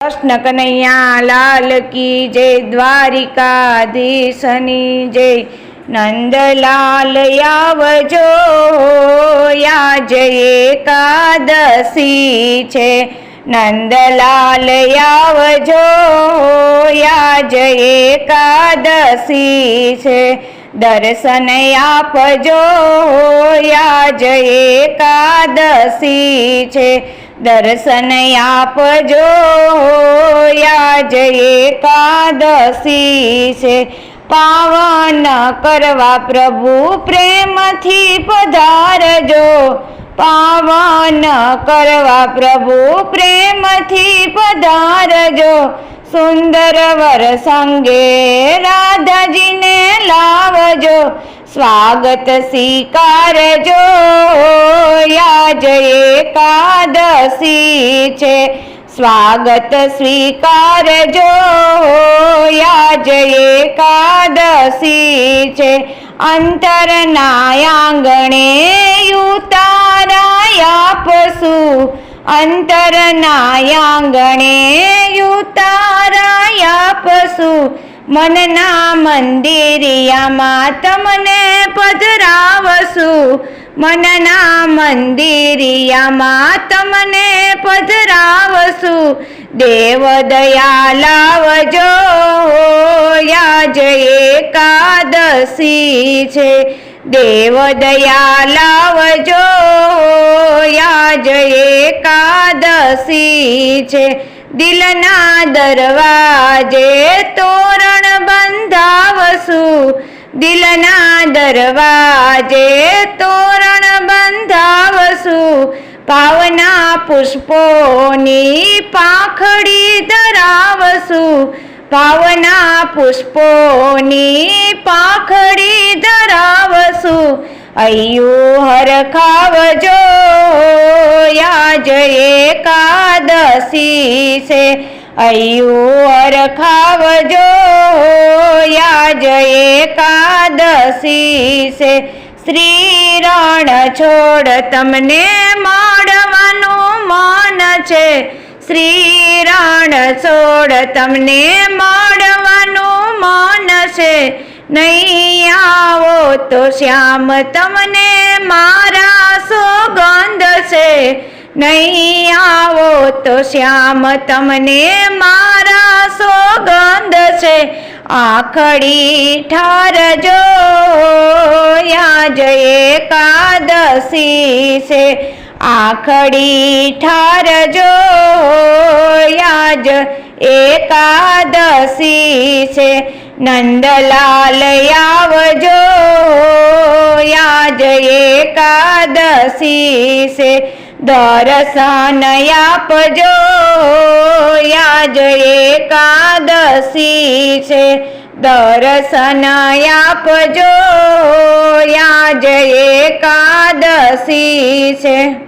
कृष्ण कन्हैया लाल की जय, द्वारिकाधीशनी जय। नंदलाल आवजो, आज एकादशी छे। नंदलाल आवजो, आज एकादशी छे। दर्शन आपजो, आज एकादशी छे। दर्शन आपजो, आज एकादशी छे। पावन करवा प्रभु प्रेम थी पधारजो। पावन करवा प्रभु प्रेम थी पधारजो। सुंदर वर संगे राधा जी ने लावजो। स्वागत स्वीकारजो, आज एकादशी छे। स्वागत स्वीकारजो, आज एकादशी छे। अंतरना आंगणे उताराय आपसु। अंतरना आंगणे उताराय आपसु। मनना मंदिरियामां तमने पधरावसु। मनना मंदिरियामां तमने पधरावसु। देव दयाल आवजो, आज एकादशी छे। देव दयाल आवजो, आज एकादशी छे। दिलना दरवाजे तोरण बंधावसु। दिलना दरवाजे तोरण बंधावसु। पावना पुष्पोनी पाखड़ी धरावसु। पावना पुष्पोनी पाखड़ी धरावसु। अय्यु हरखावजो, आज एकादशी छे। अय्यु हरखावजो, आज एकादशी छे। श्री रणछोड़ तमने माळवानुं मन छे। श्री रणछोड़ तमने माळवानुं मन छे। नहीं आवो तो श्याम तमने मारा सोगंद छे। नहीं आवो तो श्याम तमने मारा सोगंद छे। आखड़ी ठारजो, आज एकादशी छे। आखड़ी ठारजो, आज एकादशी छे। नंदलाल आवजो, आज एकादशी छे। दर्शन आपजो, आज एकादशी छे। दर्शन आपजो, आज एकादशी छे।